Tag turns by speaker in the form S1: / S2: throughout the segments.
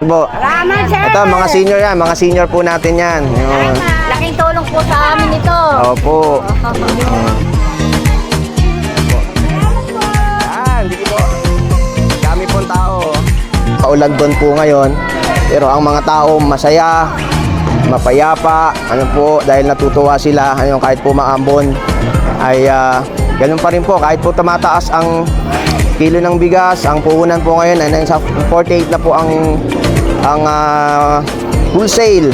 S1: Po.
S2: Salamat, sir.
S1: Ito, mga senior yan. Mga senior po natin yan. Yun.
S2: Laking tulong po sa amin ito.
S1: Opo. Yan, hindi po. Dami pong tao. Kaulan doon po ngayon. Pero ang mga tao masaya, mapayapa. Ano po, dahil natutuwa sila. Ano, kahit po maambon ay ganun pa rin po. Kahit po tumataas ang kilo ng bigas, ang puhunan po ngayon ay nasa 48 na po ang wholesale.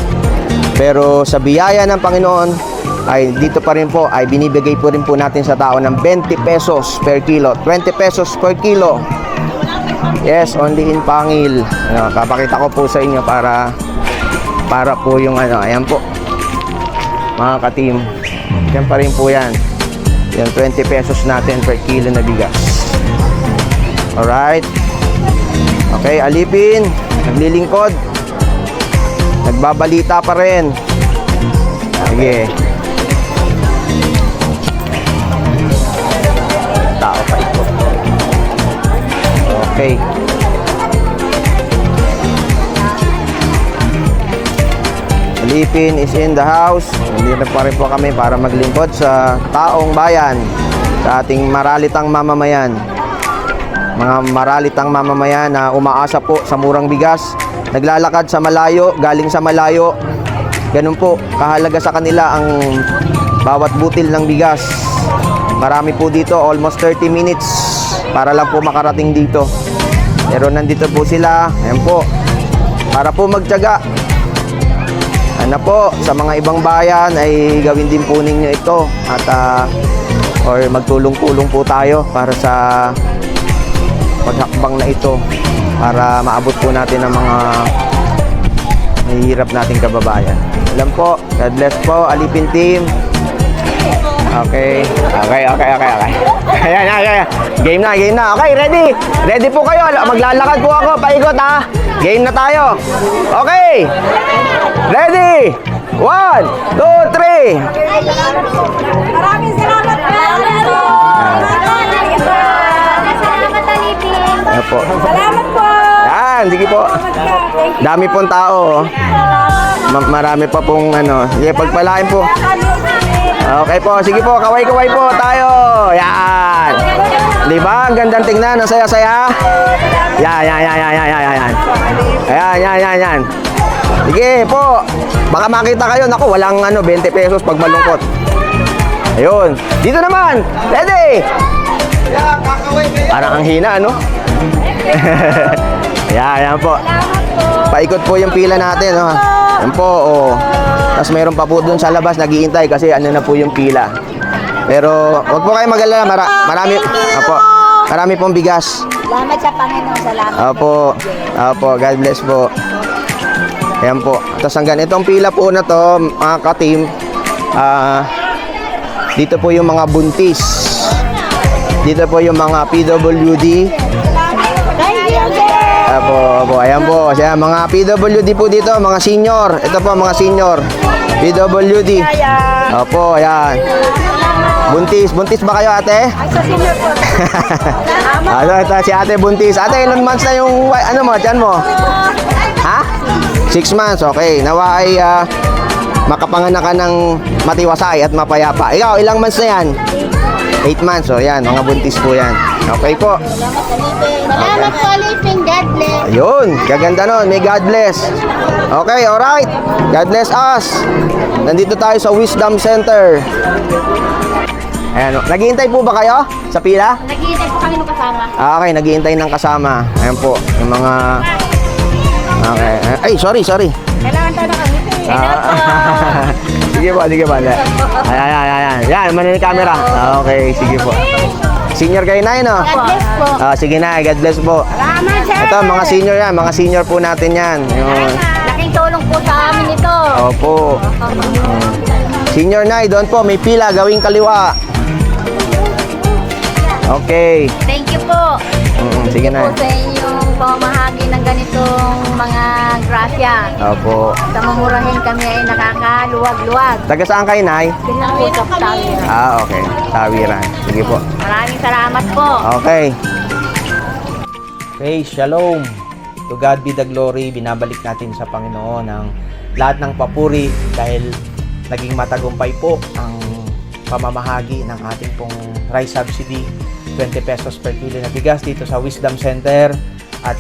S1: Pero sa biyaya ng Panginoon ay dito pa rin po ay binibigay po rin po natin sa tao ng 20 pesos per kilo, 20 pesos per kilo. Yes, only in Pangil. Papakita ko po sa inyo para po yung ayan po mga ka-team. Yan pa rin po yan. Yung 20 pesos natin per kilo na bigas. Alright. Okay, alipin. Naglilingkod. Nagbabalita pa rin. Sige. Tao pa ito. Okay. Alipin is in the house. Nandito pa rin po kami para maglingkod sa taong bayan, sa ating maralitang mamamayan. Mga maralitang mamamayan na umaasa po sa murang bigas, naglalakad sa malayo, galing sa malayo. Ganun po, kahalaga sa kanila ang bawat butil ng bigas. Marami po dito, almost 30 minutes para lang po makarating dito. Pero nandito po sila, ayan po, para po magtiyaga. Ano po, sa mga ibang bayan ay gawin din po ninyo ito at or magtulong-tulong po tayo para sa paghakbang na ito para maabot po natin ang mga mahihirap nating kababayan. Alam po, God bless po, Alipin team. Okay. Ayan. Game na. Okay, ready? Ready po kayo. Maglalakad po ako, paikot ha. Game na tayo. Okay. Ready? 1, 2, 3.
S2: Maraming salamat po. Salamat, Alipin.
S1: Ayan po.
S2: Salamat po.
S1: Yan, sige po. Dami pong tao. Marami pa pong Sige, pagpalain po. Okay po, sige po, kaway-kaway po tayo. Yan. Diba? Ang gandang tingnan, ang saya-saya. Yan. Ayan. Sige po. Baka makita kayo, naku, walang 20 pesos pag malungkot. Ayun. Dito naman. Ready? Parang ang hina, ano? Yan po. Paikot po yung pila natin, no? Yan po, oh. Tapos mayroon pa po dun sa labas, naghihintay kasi na po yung pila. Pero wag po kayo mag-alala, marami pong bigas.
S2: Salamat sa Panginoon. Salamat.
S1: Opo, God bless po. Ayan po. Tapos hanggang itong pila po na to, mga ka-team, dito po yung mga buntis. Dito po yung mga PWD.
S2: Thank you, sir.
S1: Opo, ayan po. Siya, mga PWD po dito, mga senior. Ito po, mga senior. PWD. Opo, ayan. Buntis ba kayo, ate?
S2: Ay, sa senior po.
S1: Ito, si ate buntis. Ate, ilang months na yung, tiyan mo? Ha? 6 months, okay. Nawa ay makapanganak ka ng matiwasay at mapayapa. Ikaw, ilang months na yan? 8 months, so yan, mga buntis po yan. Okay po.
S2: Salamat po, Alipin. God bless.
S1: Ayun, kaganda nun. May God bless. Okay, alright. God bless us. Nandito tayo sa Wisdom Center. Ayan, naghihintay po ba kayo sa pila?
S2: Naghihintay po kami ng kasama.
S1: Okay, naghihintay ng kasama. Ayan po, yung mga... Okay. Ay, sorry.
S2: Kailangan tayo ng Alipin.
S1: Sige po. Ayan. Yan, manin yung camera. Okay, sige po. Senior kayo na yun, no?
S2: God bless po.
S1: Sige na, God bless po.
S2: Salamat, sir.
S1: Ito, mga senior yan. Mga senior po natin yan. Yun.
S2: Laking tulong po sa amin ito.
S1: Opo. Senior na, doon po, may pila, gawing kaliwa. Okay.
S2: Thank you po.
S1: Sige na.
S2: Po sa inyong pamahagi ng ganitong mga grasya.
S1: Opo.
S2: Sa mamurahin kami ay nakakaluwag-luwag.
S1: Taga saan kayo, Nay?
S2: Bilang po sa Tawira.
S1: Okay. Tawiran. Sige po.
S2: Maraming salamat po.
S1: Okay. Okay, shalom.
S3: To God be the glory. Binabalik natin sa Panginoon ang lahat ng papuri dahil naging matagumpay po ang pamamahagi ng ating pong rice subsidy, 20 pesos per kilo na bigas dito sa Wisdom Center. At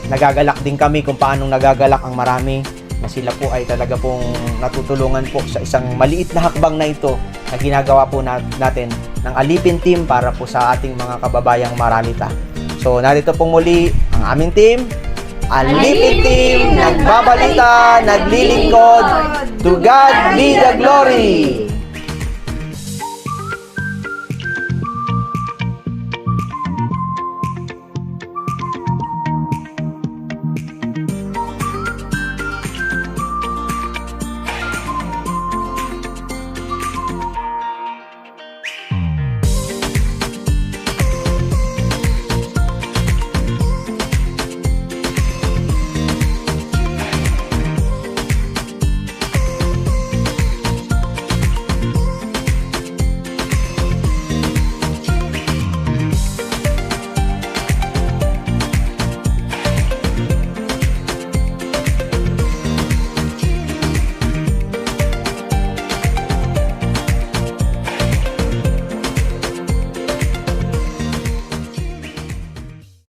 S3: nagagalak din kami kung paano nagagalak ang marami na sila po ay talaga pong natutulungan po sa isang maliit na hakbang na ito na ginagawa po natin ng Alipin Team para po sa ating mga kababayang Maralita. So narito pong muli ang aming team, Alipin Team, nagbabalita, naglilingkod, to God be the glory!